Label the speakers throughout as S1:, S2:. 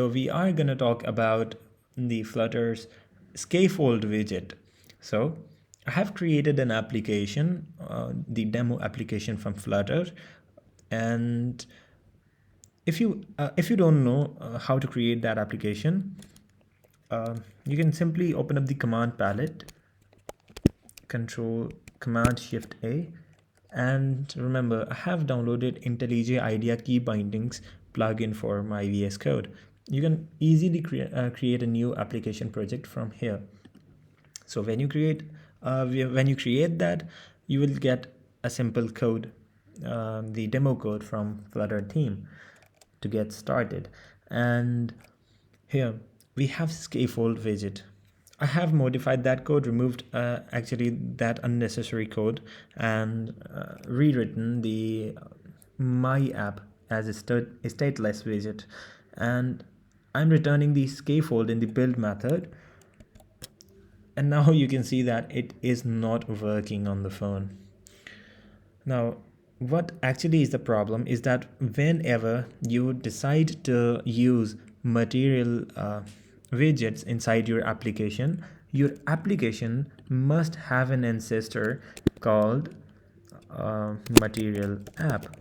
S1: So we are going to talk about the Flutter's Scaffold widget. So I have created an application, the demo application from Flutter, and if you don't know how to create that application, you can simply open up the command palette, Command Shift A, and remember I have downloaded IntelliJ IDEA key bindings plugin for my VS Code. You can easily create a new application project from here. So when you create that, you will get a simple code, the demo code from Flutter theme to get started. And here we have Scaffold widget. I have modified that code, removed actually that unnecessary code, and rewritten the my app as a stateless widget. And I'm returning the scaffold in the build method. And now you can see that it is not working on the phone. Now, what actually is the problem is that whenever you decide to use material widgets inside your application must have an ancestor called material app.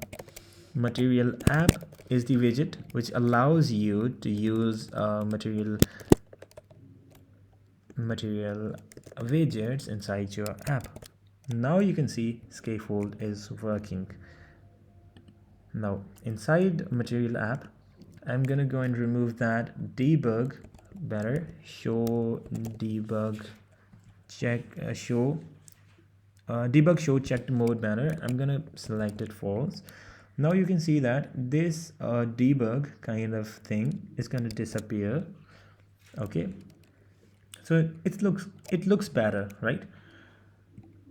S1: Material app is the widget which allows you to use material widgets inside your app. Now you can see Scaffold is working. Now inside material app, I'm gonna go and remove that debug banner, show debug check debug show checked mode banner. I'm gonna select it false. Now you can see that this debug kind of thing is gonna disappear. Okay, so it looks better, right?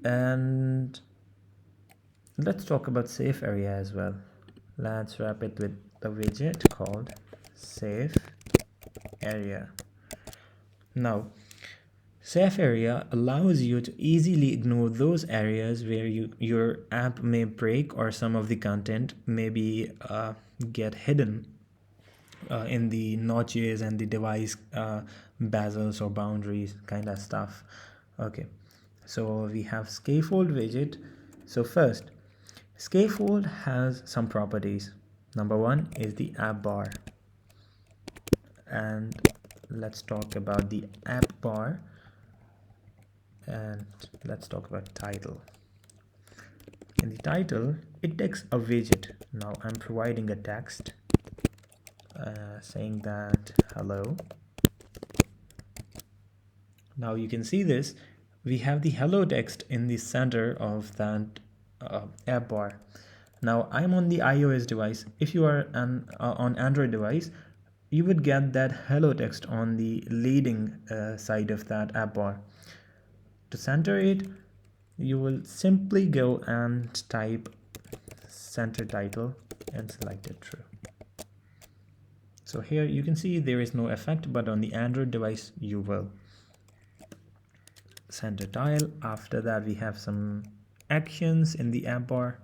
S1: And let's talk about safe area as well. Let's wrap it with the widget called safe area. Now safe area allows you to easily ignore those areas where your app may break or some of the content maybe get hidden in the notches and the device bezels or boundaries kind of stuff. Okay, so we have Scaffold widget. So first, Scaffold has some properties. Number one is the app bar, and let's talk about the app bar, and let's talk about title. In the title, it takes a widget. Now I'm providing a text saying that hello. Now you can see this, we have the hello text in the center of that app bar. Now I'm on the iOS device. If you are on Android device, you would get that hello text on the leading side of that app bar. To center it, you will simply go and type center title and select it true. So here you can see there is no effect, but on the Android device you will. Center tile. After that we have some actions in the app bar.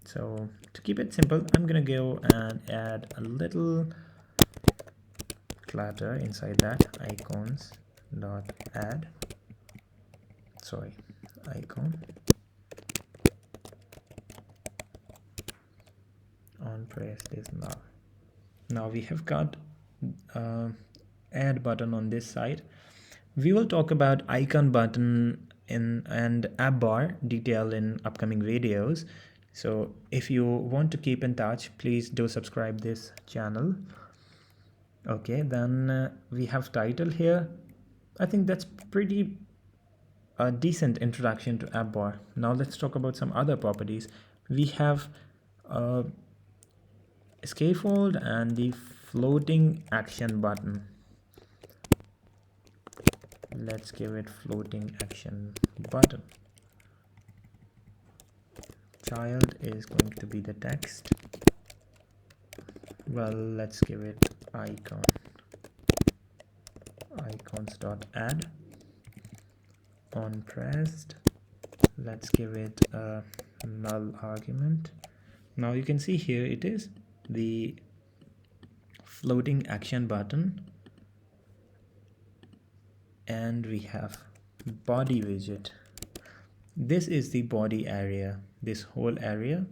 S1: So to keep it simple, I'm gonna go and add a little clutter inside that, icon on press this now. Now we have got add button on this side. We will talk about icon button and app bar detail in upcoming videos. So if you want to keep in touch, please do subscribe this channel. Okay, then we have title here. I think that's pretty a decent introduction to app bar. Now let's talk about some other properties. We have scaffold and the floating action button. Let's give it floating action button. Child is going to be the text. Well, let's give it icons.add. On pressed, let's give it a null argument. Now you can see here it is the floating action button, and we have body widget. This is the body area, this whole area.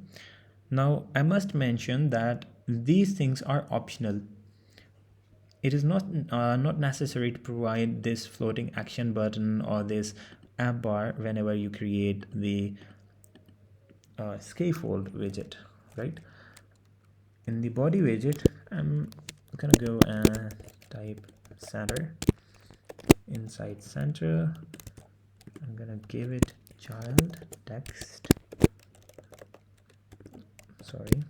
S1: Now I must mention that these things are optional. It is not necessary to provide this floating action button or this app bar whenever you create the scaffold widget, right? In the body widget, I'm gonna go and type center. Inside center, I'm gonna give it child text, sorry,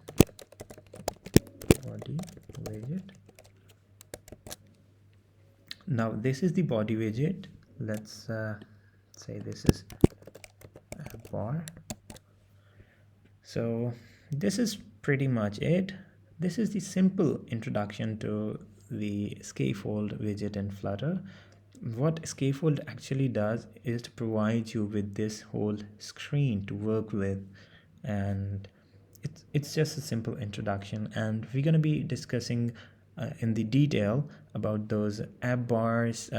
S1: body widget. Now this is the body widget. Let's say this is a bar. So this is pretty much it. This is the simple introduction to the scaffold widget in Flutter. What scaffold actually does is to provide you with this whole screen to work with, and it's just a simple introduction, and we're going to be discussing in the detail about those app bars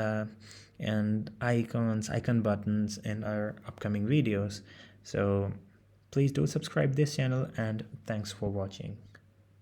S1: and icon buttons in our upcoming videos. So please do subscribe this channel, and thanks for watching.